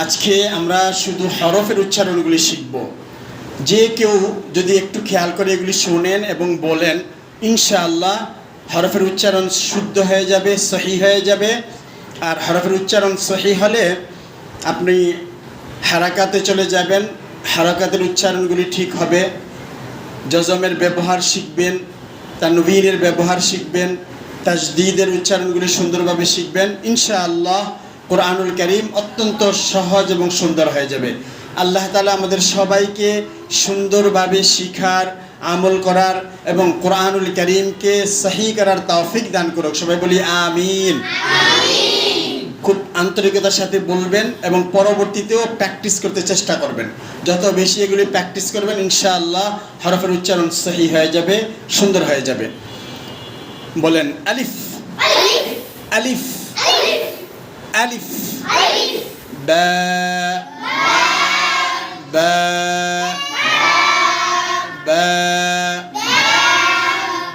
আজকে আমরা শুধু হরফের উচ্চারণগুলি শিখব। যে কেউ যদি একটু খেয়াল করে এগুলি শোনেন এবং বলেন, ইনশাআল্লাহ হরফের উচ্চারণ শুদ্ধ হয়ে যাবে, সহি হয়ে যাবে। আর হরফের উচ্চারণ সহি হলে আপনি হারাকাতে চলে যাবেন, হারাকাতের উচ্চারণগুলি ঠিক হবে। জজমের ব্যবহার শিখবেন, তানবীনের ব্যবহার শিখবেন, তাজদীদের উচ্চারণগুলি সুন্দরভাবে শিখবেন। ইনশাআল্লাহ কোরআনুল কারীম অত্যন্ত সহজ এবং সুন্দর হয়ে যাবে। আল্লাহ তাআলা আমাদের সবাইকে সুন্দরভাবে শিখার, আমল করার এবং কোরআনুল কারীমকে সহি করার তৌফিক দান করুক। সবাই বলি আমিন। খুব আন্তরিকতার সাথে বলবেন এবং পরবর্তীতেও প্র্যাকটিস করতে চেষ্টা করবেন। যত বেশি এগুলি প্র্যাকটিস করবেন, ইনশাআল্লাহ হরফের উচ্চারণ সহি হয়ে যাবে, সুন্দর হয়ে যাবে। বলেন আলিফ আলিফ আলিফ, বা বা বা,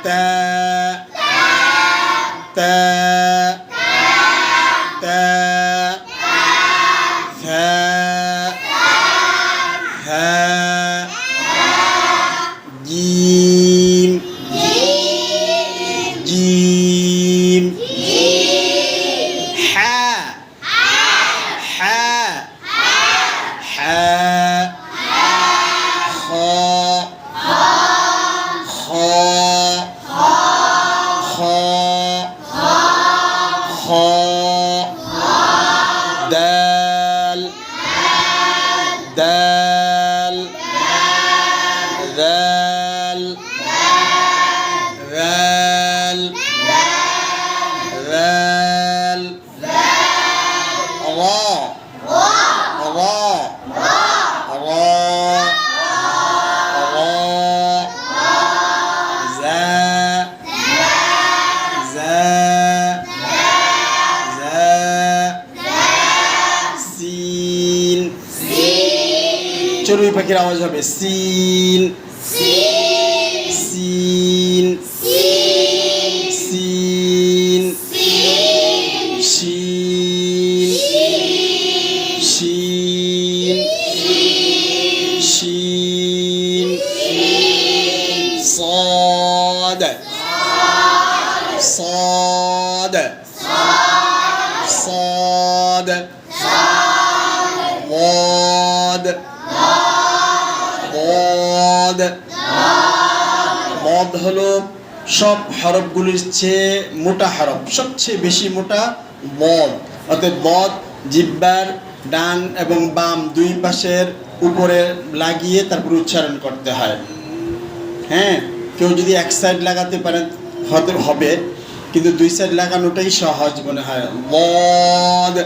তা তা তা, থা থা, জিম জিম, হা হা হা, খ খ খ, খ, দাল দাল, দাল দাল, দাল, রা রা রা, জা জা জা, সিন, চড়ুই পাখির আওয়াজ হবে সিন সিন সিন, শিন শিন শিন, صاد صاد صاد، ضاد ضاد। ضاد হলো সব হরফগুলির চেয়ে মোটা হরফ, সবচেয়ে বেশি মোটা ضاد। অর্থাৎ ضاد জিহ্বার ডান এবং বাম দুই পাশের উপরে লাগিয়ে তারপর উচ্চারণ করতে হয়। হ্যাঁ, কেউ যদি এক সাইড লাগাতে পারেন হতে হবে, কিন্তু দুই সাইড লাগানোটাই সহজ মনে হয়। ضاد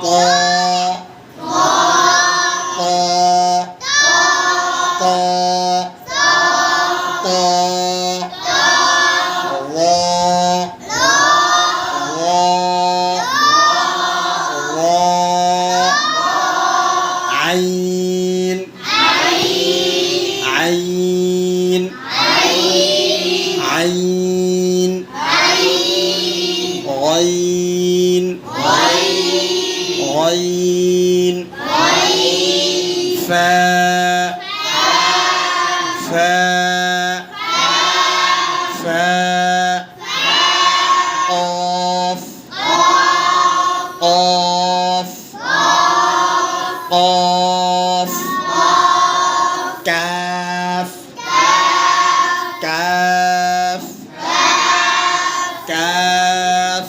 ط ط ط ط، রা রা রা, আইন আইন আইন, غين غين، فا فا فا، قاف قاف قاف، كاف كاف كاف،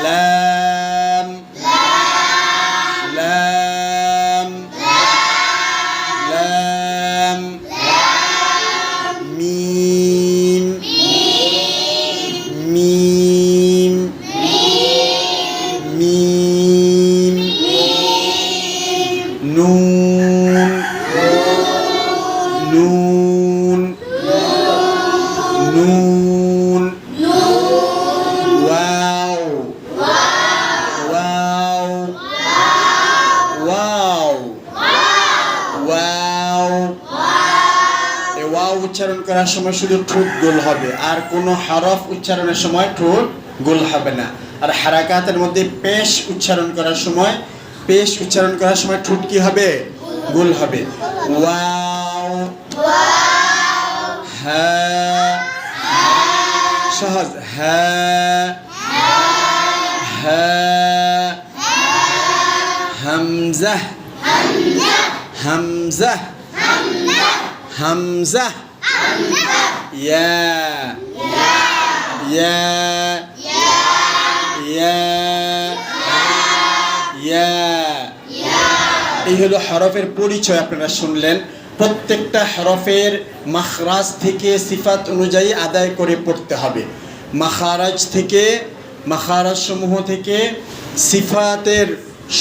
لام لام لام، ميم ميم ميم، نون نون نون، واو واو واو واو। এই ওয়াও উচ্চারণ করার সময় শুধু ঠোঁট গোল হবে, আর কোনো হরফ উচ্চারণের সময় ঠোঁট গোল হবে না। আর হারাকাতের মধ্যে পেশ উচ্চারণ করার সময় ঠোঁট কি হবে? গোল হবে। ওয়াও, হ্যাঁ, সহজ, হ্যাঁ, হ্যাঁ, হামজা, হামজা, হামজা, ইয়া, ইয়া, ইয়া, ইয়া। এই হলো হরফের পরিচয়। আপনারা শুনলেন, প্রত্যেকটা হরফের মাখরাজ থেকে সিফাত অনুযায়ী আদায় করে পড়তে হবে। মাখারাজ সমূহ থেকে সিফাতের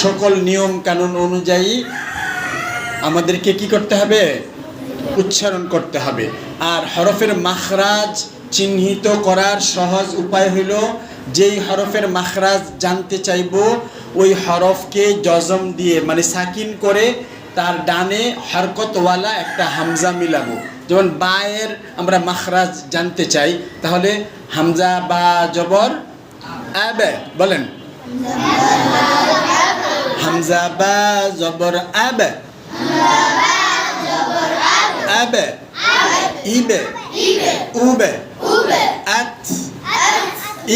সকল নিয়ম কানুন অনুযায়ী আমাদেরকে কি করতে হবে? উচ্চারণ করতে হবে। আর হরফের মাখরাজ চিহ্নিত করার সহজ উপায় হইল, যেই হরফের মাখরাজ জানতে চাইব ওই হরফকে জজম দিয়ে মানে সাকিন করে তার ডানে হরকতওয়ালা একটা হামজা মিলাবো। যেমন বায়ের আমরা মাখরাজ জানতে চাই, তাহলে হামজা বা জবর আবে, বলেন হামজা বা জবর আবে, আবে, ইবে, উবে, আত,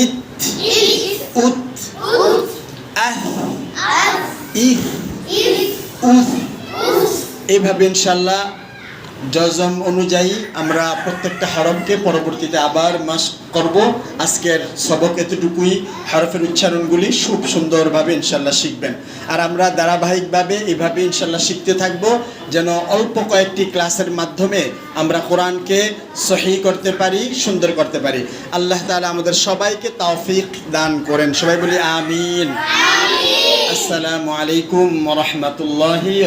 ইত, উত, আহ, ইহ, উস। এইভাবে ইনশাল্লাহ জজম অনুযায়ী আমরা প্রত্যেকটা হরফকে পরবর্তীতে আবার মাস করব। আজকের সবক এতটুকুই। হরফের উচ্চারণগুলি খুব সুন্দরভাবে ইনশাল্লাহ শিখবেন। আর আমরা ধারাবাহিকভাবে এইভাবে ইনশাল্লাহ শিখতে থাকব, যেন অল্প কয়েকটি ক্লাসের মাধ্যমে আমরা কোরআনকে সহি করতে পারি, সুন্দর করতে পারি। আল্লাহ তাআলা আমাদের সবাইকে তৌফিক দান করেন। সবাই বলি আমিন। আসসালামু আলাইকুম ওয়া রাহমাতুল্লাহি।